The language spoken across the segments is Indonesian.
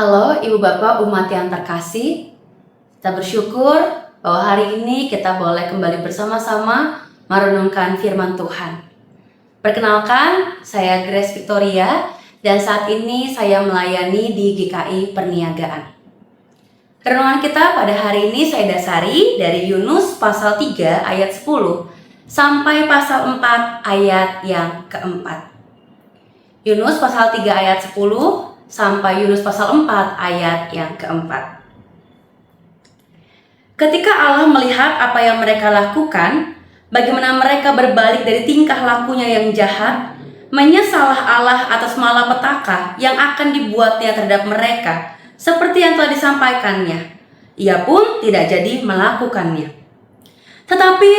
Halo Ibu Bapak umat yang terkasih, kita bersyukur bahwa hari ini kita boleh kembali bersama-sama merenungkan firman Tuhan. Perkenalkan, saya Grace Victoria dan saat ini saya melayani di GKI Perniagaan. Renungan kita pada hari ini saya dasari dari Yunus pasal 3 ayat 10 sampai pasal 4 ayat yang keempat. Yunus pasal 3 ayat 10 sampai Yunus pasal 4 ayat yang keempat. Ketika Allah melihat apa yang mereka lakukan, bagaimana mereka berbalik dari tingkah lakunya yang jahat, menyesalah Allah atas malapetaka yang akan dibuatnya terhadap mereka, seperti yang telah disampaikannya. Ia pun tidak jadi melakukannya. Tetapi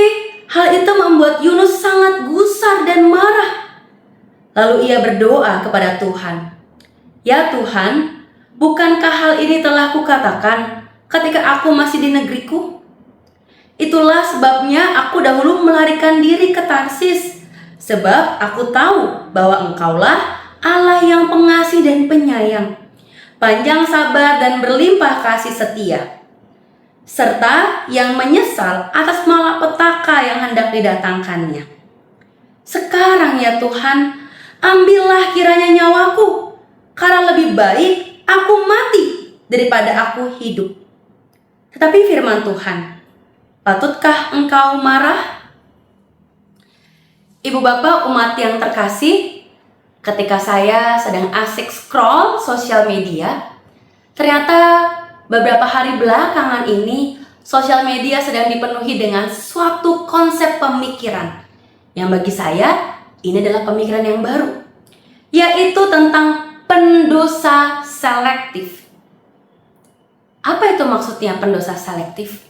hal itu membuat Yunus sangat gusar dan marah. Lalu ia berdoa kepada Tuhan. Ya Tuhan, bukankah hal ini telah kukatakan ketika aku masih di negeriku? Itulah sebabnya aku dahulu melarikan diri ke Tarsis, sebab aku tahu bahwa Engkaulah Allah yang pengasih dan penyayang, panjang sabar dan berlimpah kasih setia, serta yang menyesal atas malapetaka yang hendak didatangkannya. Sekarang ya Tuhan, ambillah kiranya nyawaku, karena lebih baik aku mati daripada aku hidup. Tetapi firman Tuhan, patutkah engkau marah? Ibu bapak umat yang terkasih, ketika saya sedang asik scroll sosial media, ternyata beberapa hari belakangan ini sosial media sedang dipenuhi dengan suatu konsep pemikiran yang bagi saya ini adalah pemikiran yang baru, yaitu tentang pendosa selektif. Apa itu maksudnya pendosa selektif?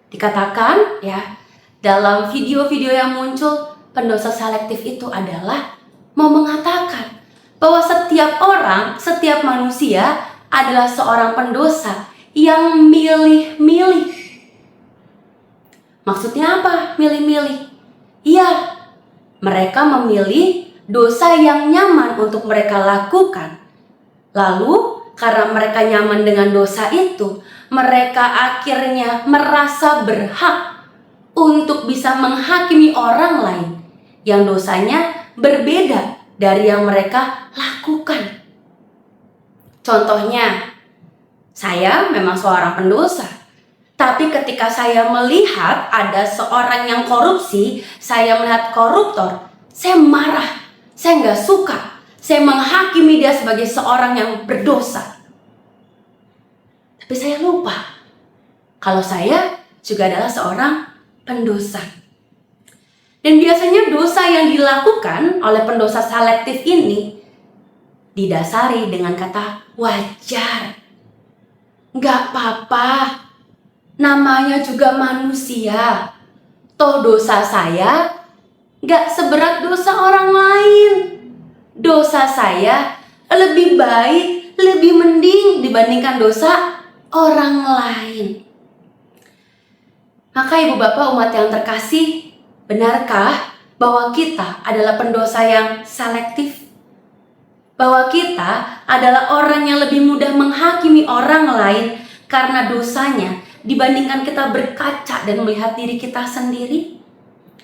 Dikatakan ya, dalam video-video yang muncul, pendosa selektif itu adalah mau mengatakan bahwa setiap orang, setiap manusia adalah seorang pendosa yang milih-milih. Maksudnya apa milih-milih? Iya, mereka memilih dosa yang nyaman untuk mereka lakukan. Lalu karena mereka nyaman dengan dosa itu, mereka akhirnya merasa berhak untuk bisa menghakimi orang lain yang dosanya berbeda dari yang mereka lakukan. Contohnya, saya memang seorang pendosa, tapi ketika saya melihat ada seorang yang korupsi, saya melihat koruptor, saya marah. Saya nggak suka, saya menghakimi dia sebagai seorang yang berdosa. Tapi saya lupa, kalau saya juga adalah seorang pendosa. Dan biasanya dosa yang dilakukan oleh pendosa selektif ini didasari dengan kata wajar. Nggak apa-apa, namanya juga manusia. Toh dosa saya gak seberat dosa orang lain. Dosa saya lebih baik, lebih mending dibandingkan dosa orang lain. Maka ibu bapak umat yang terkasih, benarkah bahwa kita adalah pendosa yang selektif? Bahwa kita adalah orang yang lebih mudah menghakimi orang lain karena dosanya dibandingkan kita berkaca dan melihat diri kita sendiri?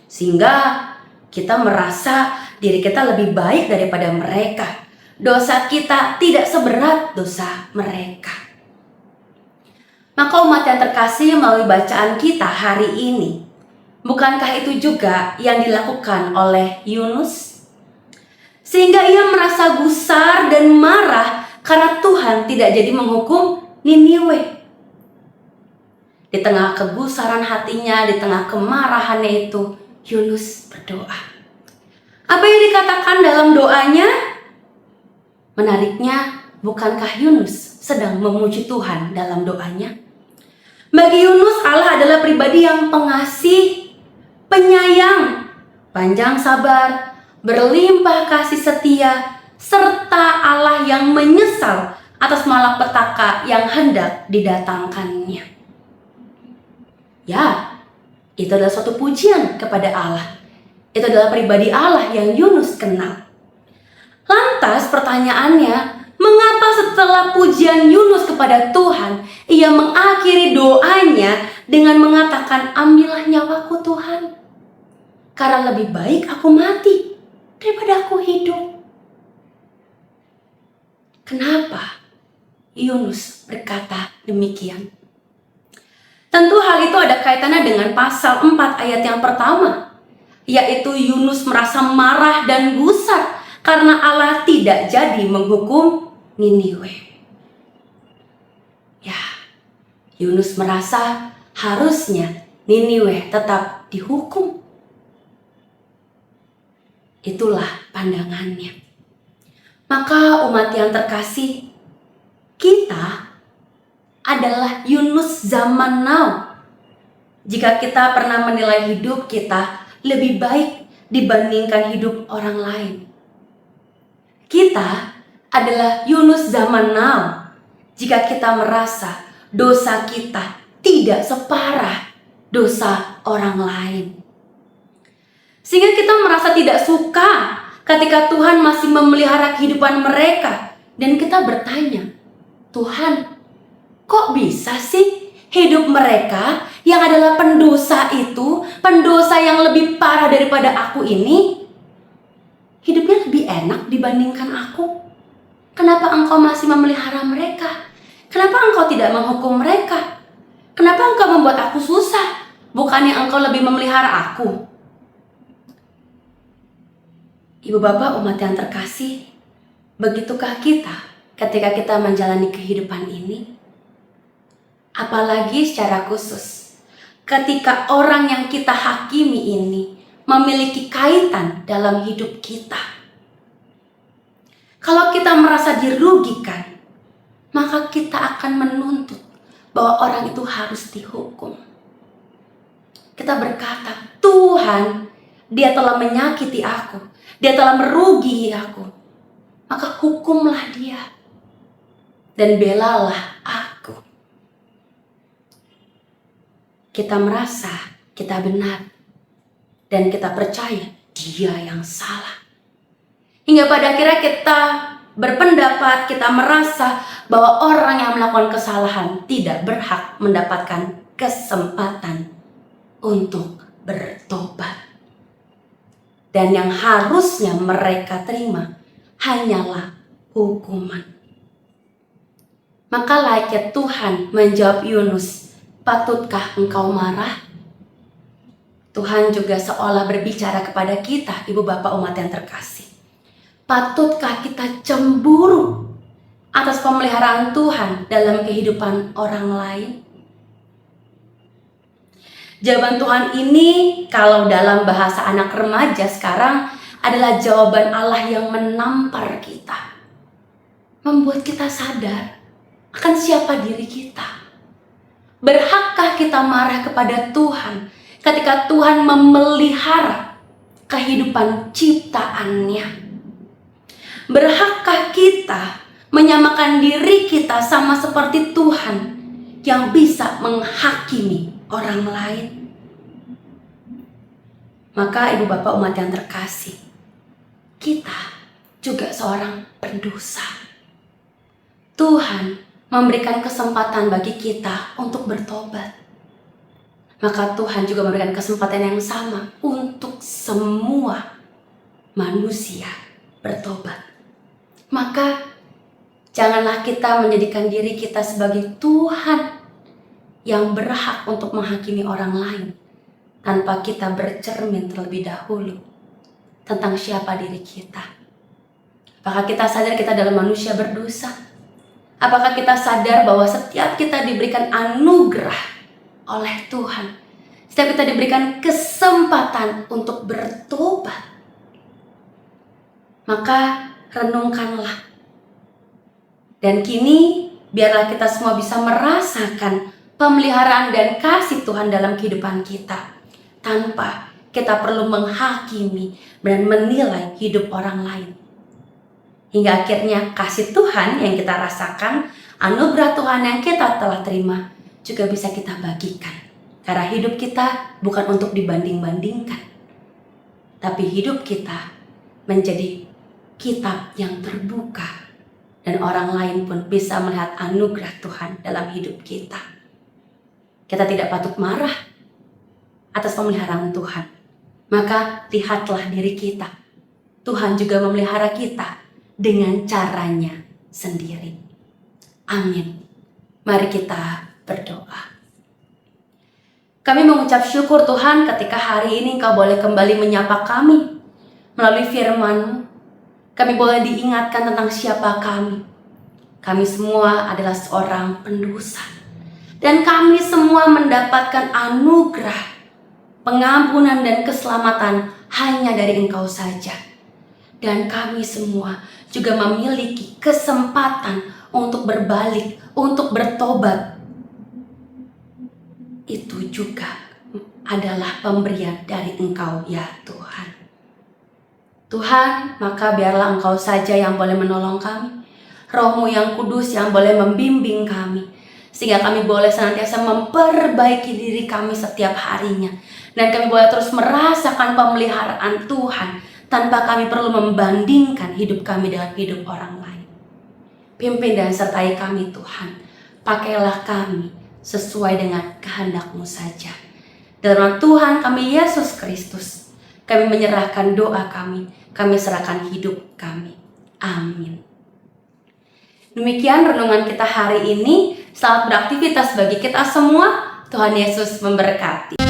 Sehingga kita merasa diri kita lebih baik daripada mereka. Dosa kita tidak seberat dosa mereka. Maka umat yang terkasih, melalui bacaan kita hari ini, bukankah itu juga yang dilakukan oleh Yunus? Sehingga ia merasa gusar dan marah karena Tuhan tidak jadi menghukum Niniwe. Di tengah kegusaran hatinya, di tengah kemarahannya itu, Yunus berdoa. Apa yang dikatakan dalam doanya? Menariknya, bukankah Yunus sedang memuji Tuhan dalam doanya? Bagi Yunus, Allah adalah pribadi yang pengasih, penyayang, panjang sabar, berlimpah kasih setia, serta Allah yang menyesal atas malapetaka yang hendak didatangkannya. Ya, itu adalah suatu pujian kepada Allah. Itu adalah pribadi Allah yang Yunus kenal. Lantas pertanyaannya, Mengapa setelah pujian Yunus kepada Tuhan, ia mengakhiri doanya dengan mengatakan, ambillah nyawaku Tuhan, karena lebih baik aku mati daripada aku hidup. Kenapa Yunus berkata demikian? Tentu hal itu ada kaitannya dengan pasal 4 ayat yang pertama, yaitu Yunus merasa marah dan gusar karena Allah tidak jadi menghukum Niniwe. Ya, Yunus merasa harusnya Niniwe tetap dihukum. Itulah pandangannya. Maka umat yang terkasih, kita adalah Yunus zaman now. Jika kita pernah menilai hidup kita lebih baik dibandingkan hidup orang lain, kita adalah Yunus zaman now jika kita merasa dosa kita tidak separah dosa orang lain. Sehingga kita merasa tidak suka ketika Tuhan masih memelihara kehidupan mereka. Dan kita bertanya, Tuhan, kok bisa sih hidup mereka yang adalah pendosa itu, pendosa yang lebih parah daripada aku ini, hidupnya lebih enak dibandingkan aku? Kenapa engkau masih memelihara mereka? Kenapa engkau tidak menghukum mereka? Kenapa engkau membuat aku susah? Bukannya engkau lebih memelihara aku? Ibu bapak umat yang terkasih, begitukah kita ketika kita menjalani kehidupan ini? Apalagi secara khusus ketika orang yang kita hakimi ini memiliki kaitan dalam hidup kita. Kalau kita merasa dirugikan, maka kita akan menuntut bahwa orang itu harus dihukum. Kita berkata, Tuhan, dia telah menyakiti aku, dia telah merugi aku, maka hukumlah dia dan belalah aku. Kita merasa kita benar dan kita percaya dia yang salah. Hingga pada akhirnya kita berpendapat, kita merasa bahwa orang yang melakukan kesalahan tidak berhak mendapatkan kesempatan untuk bertobat. Dan yang harusnya mereka terima hanyalah hukuman. Maka layaknya Tuhan menjawab Yunus, patutkah engkau marah? Tuhan juga seolah berbicara kepada kita, ibu bapak umat yang terkasih. Patutkah kita cemburu atas pemeliharaan Tuhan dalam kehidupan orang lain? Jawaban Tuhan ini kalau dalam bahasa anak remaja sekarang adalah jawaban Allah yang menampar kita. Membuat kita sadar akan siapa diri kita. Berhakkah kita marah kepada Tuhan ketika Tuhan memelihara kehidupan ciptaannya? Berhakkah kita menyamakan diri kita sama seperti Tuhan yang bisa menghakimi orang lain? Maka ibu bapak umat yang terkasih, kita juga seorang pendosa. Tuhan memberikan kesempatan bagi kita untuk bertobat. Maka Tuhan juga memberikan kesempatan yang sama untuk semua manusia bertobat. Maka janganlah kita menjadikan diri kita sebagai Tuhan yang berhak untuk menghakimi orang lain tanpa kita bercermin terlebih dahulu tentang siapa diri kita. Apakah kita sadar kita adalah manusia berdosa? Apakah kita sadar bahwa setiap kita diberikan anugerah oleh Tuhan, setiap kita diberikan kesempatan untuk bertobat? Maka renungkanlah. Dan kini biarlah kita semua bisa merasakan pemeliharaan dan kasih Tuhan dalam kehidupan kita, tanpa kita perlu menghakimi dan menilai hidup orang lain. Hingga akhirnya kasih Tuhan yang kita rasakan, anugerah Tuhan yang kita telah terima juga bisa kita bagikan. Karena hidup kita bukan untuk dibanding-bandingkan, tapi hidup kita menjadi kitab yang terbuka dan orang lain pun bisa melihat anugerah Tuhan dalam hidup kita. Kita tidak patut marah atas pemeliharaan Tuhan. Maka lihatlah diri kita. Tuhan juga memelihara kita dengan caranya sendiri. Amin. Mari kita berdoa. Kami mengucap syukur Tuhan ketika hari ini Engkau boleh kembali menyapa kami melalui firman-Mu. Kami boleh diingatkan tentang siapa kami. Kami semua adalah seorang pendosa. Dan kami semua mendapatkan anugerah, pengampunan dan keselamatan hanya dari Engkau saja. Dan kami semua juga memiliki kesempatan untuk berbalik, untuk bertobat. Itu juga adalah pemberian dari Engkau ya Tuhan. Tuhan, maka biarlah Engkau saja yang boleh menolong kami. Roh-Mu yang kudus yang boleh membimbing kami. Sehingga kami boleh senantiasa memperbaiki diri kami setiap harinya. Dan kami boleh terus merasakan pemeliharaan Tuhan tanpa kami perlu membandingkan hidup kami dengan hidup orang lain. Pimpin dan sertai kami Tuhan. Pakailah kami sesuai dengan kehendak-Mu saja. Dalam nama Tuhan kami Yesus Kristus, kami menyerahkan doa kami serahkan hidup kami. Amin. Demikian renungan kita hari ini. Selamat beraktivitas bagi kita semua. Tuhan Yesus memberkati.